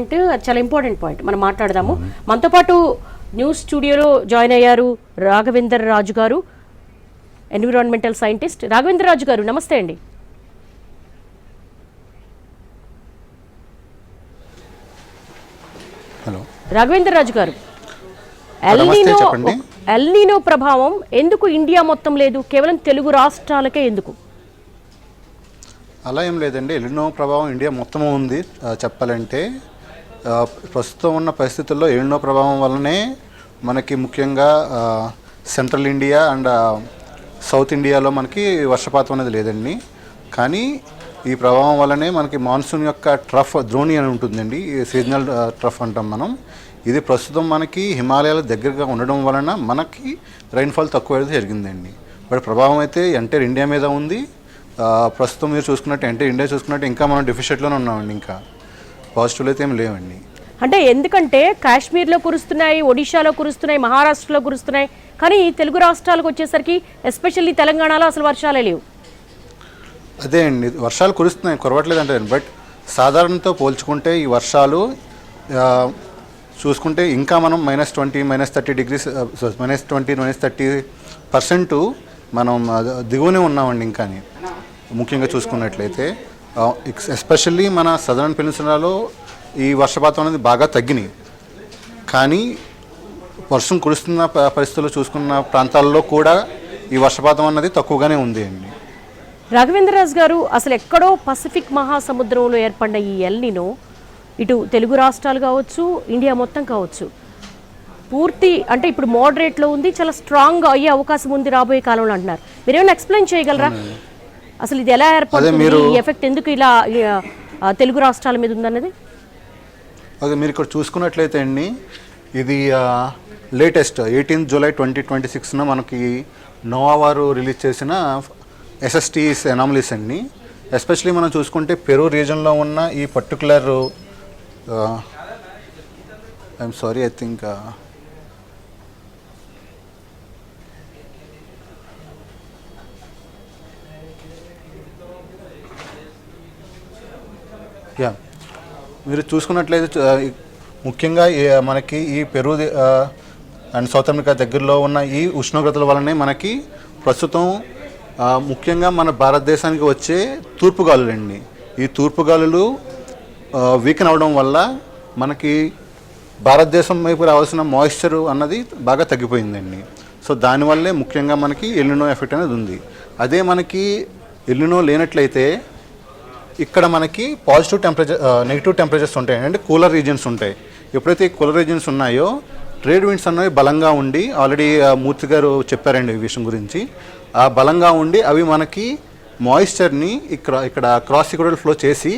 అంటే చాలా important point మనం మాట్లాడదాము. మనతో పాటు న్యూస్ స్టూడియోలో జాయిన్ అయ్యారు రాఘవేందర్ రాజు గారు, ఎన్విరాన్మెంటల్ సైంటిస్ట్. రాఘవేందర్ రాజు గారు నమస్తే అండి. హలో రాఘవేందర్ రాజు గారు, ఎల్నినో ప్రభావం ఎందుకు ఇండియా మొత్తం లేదు, కేవలం తెలుగు రాష్ట్రాలకే ఎందుకు? అలా ఏం లేదండి, ఎల్నినో ప్రభావం ఇండియా మొత్తం ఉంది. చెప్పాలంటే ప్రస్తుతం ఉన్న పరిస్థితుల్లో ఎల్నినో ప్రభావం వల్లనే మనకి ముఖ్యంగా సెంట్రల్ ఇండియా అండ్ సౌత్ ఇండియాలో మనకి వర్షపాతం అనేది లేదండి. కానీ ఈ ప్రభావం వల్లనే మనకి మాన్సూన్ యొక్క ట్రఫ్ ద్రోణి అని ఉంటుందండి, సీజనల్ ట్రఫ్ అంటాం మనం. ఇది ప్రస్తుతం మనకి హిమాలయాల దగ్గరగా ఉండడం వలన మనకి రైన్ఫాల్ తక్కువ అయితే జరిగిందండి. బట్ ప్రభావం అయితే ఎంటైర్ ఇండియా మీద ఉంది. ప్రస్తుతం మీరు చూసుకున్నట్టు ఎంటైర్ ఇండియా చూసుకున్నట్టు ఇంకా మనం డెఫిషియట్లోనే ఉన్నామండి, ఇంకా పాజిటివ్లు అయితే ఏం లేవండి. అంటే ఎందుకంటే కాశ్మీర్లో కురుస్తున్నాయి, ఒడిశాలో కురుస్తున్నాయి, మహారాష్ట్రలో కురుస్తున్నాయి, కానీ తెలుగు రాష్ట్రాలకు వచ్చేసరికి ఎస్పెషల్లీ తెలంగాణలో అసలు వర్షాలే లేవు. అదే అండి, వర్షాలు కురుస్తున్నాయి, కురవట్లేదు అంటే, బట్ సాధారణతో పోల్చుకుంటే ఈ వర్షాలు చూసుకుంటే ఇంకా మనం -20, -30 -30% మనం దిగువనే ఉన్నామండి ఇంకా. ముఖ్యంగా చూసుకున్నట్లయితే ఎస్పెషల్లీ మన సదరన్ పెనిన్సులాలో ఈ వర్షపాతం అనేది బాగా తగ్గినాయి. కానీ వర్షం కురుస్తున్న పరిస్థితుల్లో చూసుకున్న ప్రాంతాల్లో కూడా ఈ వర్షపాతం అన్నది తక్కువగానే ఉంది అండి. రాఘవేంద్రరాజు గారు, అసలు ఎక్కడో పసిఫిక్ మహాసముద్రంలో ఏర్పడిన ఈ ఎల్నినో ఇటు తెలుగు రాష్ట్రాలు కావచ్చు, ఇండియా మొత్తం కావచ్చు, పూర్తి అంటే ఇప్పుడు మోడరేట్లో ఉంది, చాలా స్ట్రాంగ్ అయ్యే అవకాశం ఉంది రాబోయే కాలంలో అంటున్నారు. మీరేమైనా ఎక్స్ప్లెయిన్ చేయగలరా అసలు ఇది ఎలా ఏర్పడుతుంది, ఈ ఎఫెక్ట్ ఎందుకు ఇలా తెలుగు రాష్ట్రాల మీద ఉందన్నది? అదే మీరు ఇక్కడ చూసుకున్నట్లయితే అండి, ఇది లేటెస్ట్ 18 జూలై 2026 మనకి నోవా వారు రిలీజ్ చేసిన SSTs అనామలీస్ అండి. ఎస్పెషలీ మనం చూసుకుంటే పెరూ రీజన్లో ఉన్న ఈ particular I'm sorry I think మీరు చూసుకున్నట్లయితే ముఖ్యంగా మనకి ఈ పెరూ అండ్ సౌత్ అమెరికా దగ్గరలో ఉన్న ఈ ఉష్ణోగ్రతల వల్లనే మనకి ప్రస్తుతం ముఖ్యంగా మన భారతదేశానికి వచ్చే తూర్పుగాలులు అండి. ఈ తూర్పుగాలులు వీకెన్ అవడం వల్ల మనకి భారతదేశం వైపు రావాల్సిన మాయిశ్చర్ అన్నది బాగా తగ్గిపోయిందండి. సో దానివల్లే ముఖ్యంగా మనకి ఎల్నినో ఎఫెక్ట్ అనేది ఉంది. అదే మనకి ఎల్నినో లేనట్లయితే ఇక్కడ మనకి పాజిటివ్ టెంపరేచర్, నెగిటివ్ టెంపరేచర్స్ ఉంటాయి అంటే కూలర్ రీజియన్స్ ఉంటాయి. ఎప్పుడైతే కూలర్ రీజియన్స్ ఉన్నాయో ట్రేడ్ విండ్స్ అనేవి బలంగా ఉండి, ఆల్రెడీ మూర్తి గారు చెప్పారండి ఈ విషయం గురించి, ఆ బలంగా ఉండి అవి మనకి మాయిశ్చర్ని ఇక్కడ క్రాస్ ఈక్వెటల్ ఫ్లో చేసి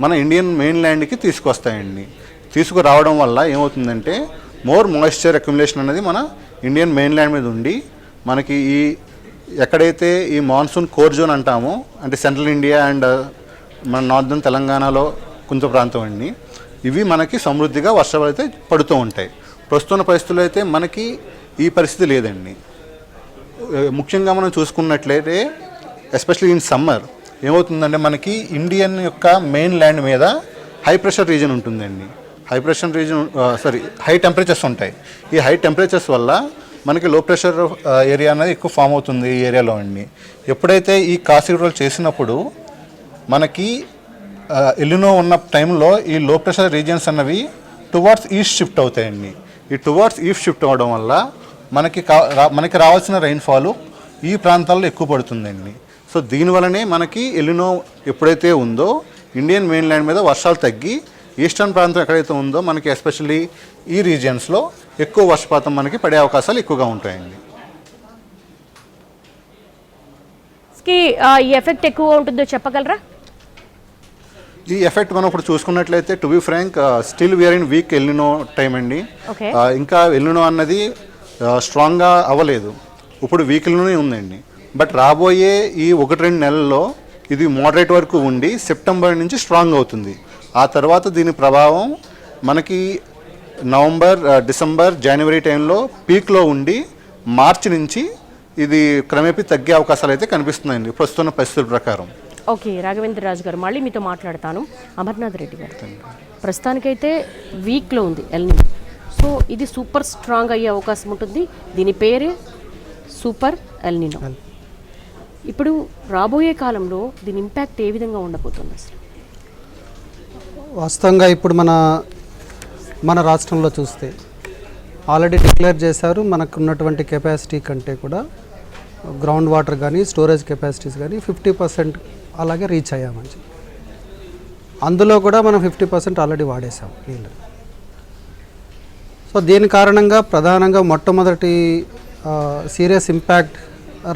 మన ఇండియన్ మెయిన్ ల్యాండ్కి తీసుకొస్తాయండి. తీసుకురావడం వల్ల ఏమవుతుందంటే మోర్ మాయిశ్చర్ అక్యుములేషన్ అనేది మన ఇండియన్ మెయిన్ ల్యాండ్ మీద ఉండి మనకి ఈ ఎక్కడైతే ఈ మాన్సూన్ కోర్ జోన్ అంటామో, అంటే సెంట్రల్ ఇండియా అండ్ మన నార్దర్న్ తెలంగాణలో కొంత ప్రాంతం అండి, ఇవి మనకి సమృద్ధిగా వర్షాలు అయితే పడుతూ ఉంటాయి. ప్రస్తుత పరిస్థితుల్లో అయితే మనకి ఈ పరిస్థితి లేదండి. ముఖ్యంగా మనం చూసుకున్నట్లయితే ఎస్పెషల్లీ ఇన్ సమ్మర్ ఏమవుతుందంటే మనకి ఇండియన్ యొక్క మెయిన్ ల్యాండ్ మీద హై ప్రెషర్ రీజన్ ఉంటుందండి. హై టెంపరేచర్స్ ఉంటాయి. ఈ హై టెంపరేచర్స్ వల్ల మనకి లో ప్రెషర్ ఏరియా అనేది ఎక్కువ ఫామ్ అవుతుంది ఈ ఏరియాలో అండి. ఎప్పుడైతే ఈ కాసిడ్రోల్ చేసినప్పుడు మనకి ఎల్నినో ఉన్న టైంలో ఈ లో ప్రెషర్ రీజియన్స్ అన్నవి టువార్డ్స్ ఈస్ట్ షిఫ్ట్ అవుతాయండి. ఈ టువార్డ్స్ ఈస్ట్ షిఫ్ట్ అవ్వడం వల్ల మనకి రావాల్సిన రైన్ఫాల్ ఈ ప్రాంతాల్లో ఎక్కువ పడుతుందండి. సో దీనివల్లనే మనకి ఎల్నినో ఎప్పుడైతే ఉందో ఇండియన్ మెయిన్ ల్యాండ్ మీద వర్షాలు తగ్గి ఈస్టర్న్ ప్రాంతం ఎక్కడైతే ఉందో మనకి ఎస్పెషల్లీ ఈ రీజియన్స్లో ఎక్కువ వర్షపాతం మనకి పడే అవకాశాలు ఎక్కువగా ఉంటాయండి. ఈ ఎఫెక్ట్ ఎక్కువ ఉంటుందో చెప్పగలరా? ఈ ఎఫెక్ట్ మనం ఇప్పుడు చూసుకున్నట్లయితే to be frank still we're in weak El Nino time అండి. ఇంకా ఎల్నినో అన్నది స్ట్రాంగ్గా అవ్వలేదు, ఇప్పుడు వీక్లోనే ఉందండి. బట్ రాబోయే ఈ 1-2 నెలల్లో ఇది మోడరేట్ వరకు ఉండి సెప్టెంబర్ నుంచి స్ట్రాంగ్ అవుతుంది. ఆ తర్వాత దీని ప్రభావం మనకి నవంబర్, డిసెంబర్, జనవరి టైంలో పీక్లో ఉండి మార్చి నుంచి ఇది క్రమేపీ తగ్గే అవకాశాలు అయితే కనిపిస్తున్నాయండి ప్రస్తుత పరిస్థితుల ప్రకారం. ఓకే రాఘవేంద్ర రాజు గారు, మళ్ళీ మీతో మాట్లాడతాను. అమర్నాథ్ రెడ్డి గారు. ప్రస్తుతానికైతే వీక్లో ఉంది ఎల్నినో. సో ఇది సూపర్ స్ట్రాంగ్ అయ్యే అవకాశం ఉంటుంది. దీని పేరే సూపర్ ఎల్నినో. ఇప్పుడు రాబోయే కాలంలో దీని ఇంపాక్ట్ ఏ విధంగా ఉండబోతుంది అసలు? వాస్తవంగా ఇప్పుడు మన రాష్ట్రంలో చూస్తే ఆల్రెడీ డిక్లేర్ చేశారు, మనకు ఉన్నటువంటి కెపాసిటీ కంటే కూడా గ్రౌండ్ వాటర్ కానీ స్టోరేజ్ కెపాసిటీస్ కానీ 50% అలాగే రీచ్ అయ్యామని చెప్పి. అందులో కూడా మనం 50% ఆల్రెడీ వాడేసాం నీళ్ళు. సో దీని కారణంగా ప్రధానంగా మొట్టమొదటి సీరియస్ ఇంపాక్ట్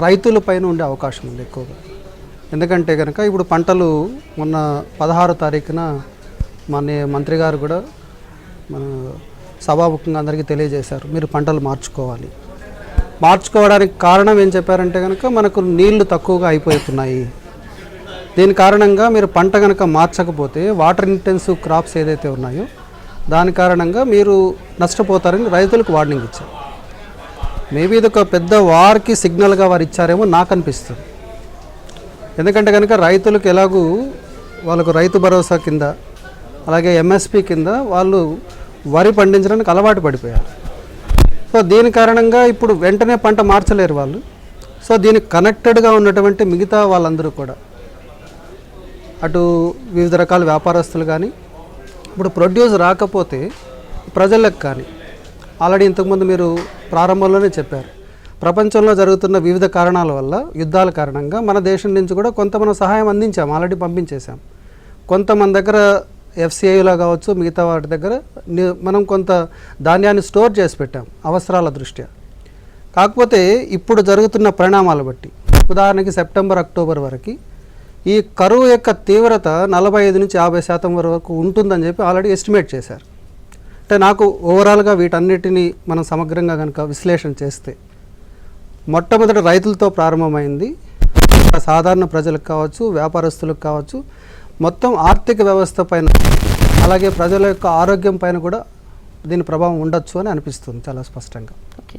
రైతుల పైన ఉండే అవకాశం ఉంది ఎక్కువగా. ఎందుకంటే కనుక ఇప్పుడు పంటలు మొన్న 16వ తారీఖున మన మంత్రి గారు కూడా మన సభాముఖంగా అందరికీ తెలియజేశారు, మీరు పంటలు మార్చుకోవడానికి కారణం ఏం చెప్పారంటే కనుక మనకు నీళ్లు తక్కువగా అయిపోతున్నాయి. దీని కారణంగా మీరు పంట కనుక మార్చకపోతే వాటర్ ఇంటెన్సివ్ క్రాప్స్ ఏదైతే ఉన్నాయో దాని కారణంగా మీరు నష్టపోతారని రైతులకు వార్నింగ్ ఇచ్చారు. మేబీ ఇది ఒక పెద్ద వార్కి సిగ్నల్గా వారు ఇచ్చారేమో నాకు అనిపిస్తుంది. ఎందుకంటే కనుక రైతులకు ఎలాగూ వాళ్ళకు రైతు భరోసా కింద అలాగే ఎంఎస్పి కింద వాళ్ళు వరి పండించడానికి అలవాటు పడిపోయారు. సో దీని కారణంగా ఇప్పుడు వెంటనే పంట మార్చలేరు వాళ్ళు. సో దీనికి కనెక్టెడ్గా ఉన్నటువంటి మిగతా వాళ్ళందరూ కూడా అటు వివిధ రకాల వ్యాపారస్తులు కానీ ఇప్పుడు ప్రొడ్యూస్ రాకపోతే ప్రజలకు కానీ ఆల్రెడీ ఇంతకుముందు మీరు ప్రారంభంలోనే చెప్పారు, ప్రపంచంలో జరుగుతున్న వివిధ కారణాల వల్ల యుద్ధాల కారణంగా మన దేశం నుంచి కూడా కొంత మనం సహాయం అందించాం, ఆల్రెడీ పంపించేసాం. కొంతమంది దగ్గర ఎఫ్సిఐలో కావచ్చు మిగతా వాటి దగ్గర మనం కొంత ధాన్యాన్ని స్టోర్ చేసి పెట్టాం అవసరాల దృష్ట్యా. కాకపోతే ఇప్పుడు జరుగుతున్న పరిణామాలు బట్టి ఉదాహరణకి సెప్టెంబర్ అక్టోబర్ వరకు ఈ కరువు యొక్క తీవ్రత 45 నుంచి 50% వరకు ఉంటుందని చెప్పి ఆల్రెడీ ఎస్టిమేట్ చేశారు. అంటే నాకు ఓవరాల్గా వీటన్నిటినీ మనం సమగ్రంగా కనుక విశ్లేషణ చేస్తే మొట్టమొదటి రైతులతో ప్రారంభమైంది, సాధారణ ప్రజలకు కావచ్చు వ్యాపారస్తులకు కావచ్చు మొత్తం ఆర్థిక వ్యవస్థ పైన అలాగే ప్రజల యొక్క ఆరోగ్యం పైన కూడా దీని ప్రభావం ఉండొచ్చు అని అనిపిస్తుంది చాలా స్పష్టంగా. ఓకే.